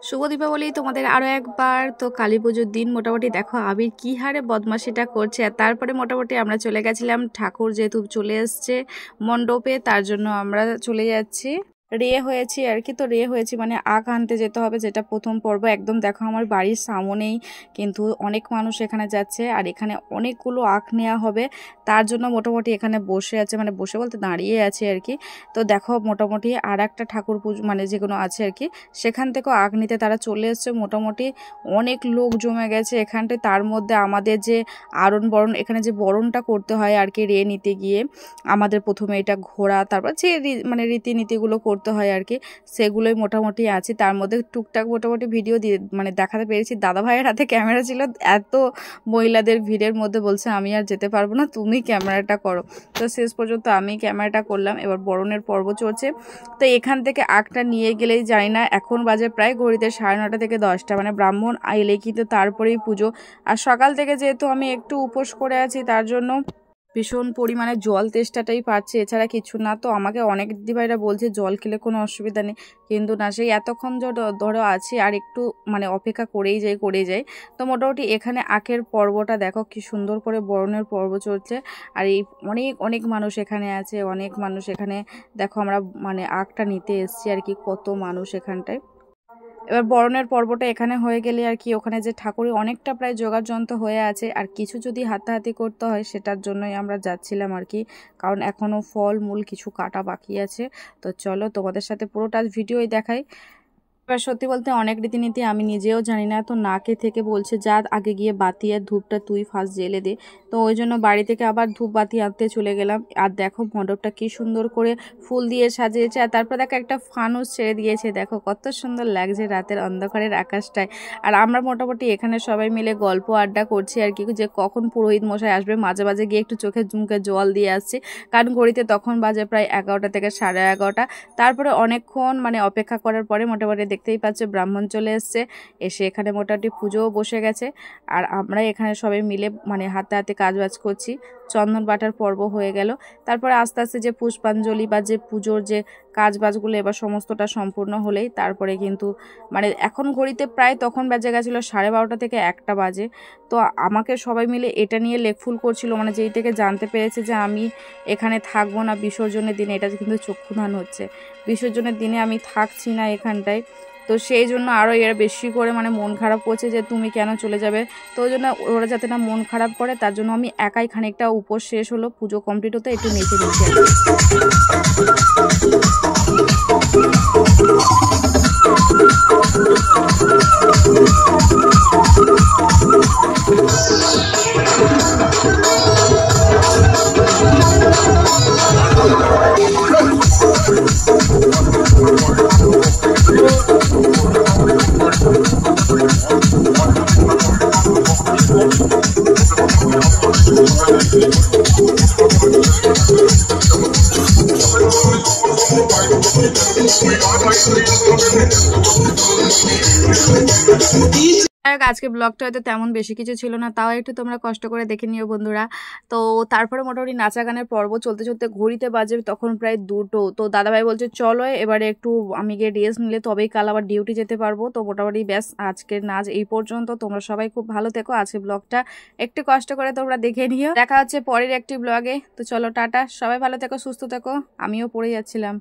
শুভ দীপাবলি তোমাদের আরও একবার। তো কালী পুজোর দিন মোটামুটি দেখো আবির কী হারে বদমাশিটা করছে। আর তারপরে মোটামুটি আমরা চলে গেছিলাম, ঠাকুর যেহেতু চলে এসছে মণ্ডপে, তার জন্য আমরা চলে যাচ্ছি। রে হয়েছি আর কি, তো রে হয়েছি মানে আখ আনতে যেতে হবে, যেটা প্রথম পর্ব। একদম দেখো আমার বাড়ির সামনেই কিন্তু অনেক মানুষ এখানে যাচ্ছে, আর এখানে অনেকগুলো আখ নেওয়া হবে, তার জন্য মোটামুটি এখানে বসে আছে, মানে বসে বলতে দাঁড়িয়ে আছে আর কি। তো দেখো মোটামুটি আর একটা ঠাকুর পুজো মানে যেগুলো আছে আর কি, সেখান থেকেও আখ নিতে তারা চলে এসছে। মোটামুটি অনেক লোক জমে গেছে এখানটায়। তার মধ্যে আমাদের যে আরণ বরণ, এখানে যে বরণটা করতে হয় আর কি রে নিতে গিয়ে, আমাদের প্রথমে এটা ঘোরা, তারপর যে মানে রীতিনীতিগুলো করতে হয় আর কি, সেগুলোই মোটামুটি আছে। তার মধ্যে টুকটাক মোটামুটি ভিডিও দিয়ে মানে দেখাতে পেরেছি। দাদা ভাইয়ের হাতে ক্যামেরা ছিল, এত মহিলাদের ভিড়ের মধ্যে বলছে আমি আর যেতে পারবো না, তুমি ক্যামেরাটা করো। তো শেষ পর্যন্ত আমি ক্যামেরাটা করলাম। এবার বরণের পর্ব চলছে। তো এখান থেকে আখটা নিয়ে গেলেই জানি না, এখন বাজে প্রায় ঘড়িতে 9:30 থেকে 10টা, মানে ব্রাহ্মণ এলে কিন্তু তারপরেই পুজো। আর সকাল থেকে যেহেতু আমি একটু উপোস করে আছি, তার জন্য ভীষণ পরিমাণে জল তেষ্টাটাই পাচ্ছে, এছাড়া কিছু না। তো আমাকে অনেক দিদিভাইরা বলছে জল খেলে কোনো অসুবিধা নেই, কিন্তু না, সেই এতক্ষণ ধরো আছি আর একটু মানে অপেক্ষা করেই যাই। তো মোটামুটি এখানে আখের পর্বটা দেখো কি সুন্দর করে বরণের পর্ব চলছে। আর এই অনেক অনেক মানুষ এখানে আছে, অনেক মানুষ এখানে দেখো আমরা মানে আখটা নিতে এসছি আর কি, কত মানুষ এখানটায়। এবার বরণের পর্বটা এখানে হয়ে গেলে আর কি, ওখানে যে ঠাকুরের অনেকটা প্রায় জোগাড় যন্ত্র হয়ে আছে, আর কিছু যদি হাতাহাতি করতে হয় সেটার জন্যই আমরা যাচ্ছিলাম আর কি, কারণ এখনও ফল মূল কিছু কাটা বাকি আছে। তো চলো তোমাদের সাথে পুরোটা ভিডিওই দেখাই। এবার সত্যি বলতে অনেক রীতিনীতি আমি নিজেও জানি না, তো নাকে থেকে বলছে যা আগে গিয়ে বাতি আর ধূপটা তুই ফার্স্ট জ্বেলে দে। তো ওই জন্য বাড়ি থেকে আবার ধূপ বাতি আনতে চলে গেলাম। আর দেখো মণ্ডপটা কি সুন্দর করে ফুল দিয়ে সাজিয়েছে, আর তারপর দেখো একটা ফানুস ছেড়ে দিয়েছে, দেখো কত সুন্দর লাগছে রাতের অন্ধকারের আকাশটায়। আর আমরা মোটামুটি এখানে সবাই মিলে গল্প আড্ডা করছি আর কি, যে কখন পুরোহিত মশাই আসবে। মাঝে মাঝে গিয়ে একটু চোখে মুখে জল দিয়ে আসছি, কারণ ঘড়িতে তখন বাজে প্রায় 11টা থেকে 11:30। তারপরে অনেকক্ষণ মানে অপেক্ষা করার পরে মোটামুটি দেখতেই পাচ্ছে ব্রাহ্মণ চলে এসে এখানে মোটামুটি পুজোও বসে গেছে। আর আমরা এখানে সবাই মিলে মানে হাতে হাতে কাজবাজ করছি। চন্দন বাটার পর্ব হয়ে গেল, তারপরে আস্তে আস্তে যে পুষ্পাঞ্জলি বা যে পুজোর যে কাজবাজগুলো এবার সমস্তটা সম্পূর্ণ হলেই তারপরে কিন্তু মানে এখন ঘড়িতে প্রায় তখন বেজে গেছিলো 12:30 থেকে 1টা বাজে। তো আমাকে সবাই মিলে এটা নিয়ে লেকফুল করছিল, মানে যেই থেকে জানতে পেরেছে যে আমি এখানে থাকবো না বিসর্জনের দিনে, এটা কিন্তু চক্ষুদান হচ্ছে, বিসর্জনের দিনে আমি থাকছি না এখানটায়। তো সেই জন্য আরও এরা বেশি করে মানে মন খারাপ করছে যে তুমি কেন চলে যাবে। তো ওই জন্য ওরা যাতে না মন খারাপ করে, তার জন্য আমি একাই খানিকটা উপোস শেষ হলো, পুজো কমপ্লিট হতে একটু নেচে নিচ্ছি। আজকে ব্লগটা হয়তো তেমন বেশি কিছু ছিল না, তাও একটু তোমরা কষ্ট করে দেখে নিও বন্ধুরা। তো তারপরে মোটামুটি নাচা গানের পর্ব চলতে চলতে ঘড়িতে বাজে তখন প্রায় 2টো। তো দাদাভাই বলছে চলো এবারে একটু আমি গিয়ে রেস্ট নিলে তবেই কাল আবার ডিউটি যেতে পারবো। তো মোটামুটি ব্যাস আজকের নাচ এই পর্যন্ত। তোমরা সবাই খুব ভালো থেকো, আজকে ব্লগটা একটু কষ্ট করে তোমরা দেখে নিও। দেখা হচ্ছে পরের একটি ব্লগে। তো চলো টাটা, সবাই ভালো থেকো, সুস্থ থেকো। আমিও পড়ে যাচ্ছিলাম।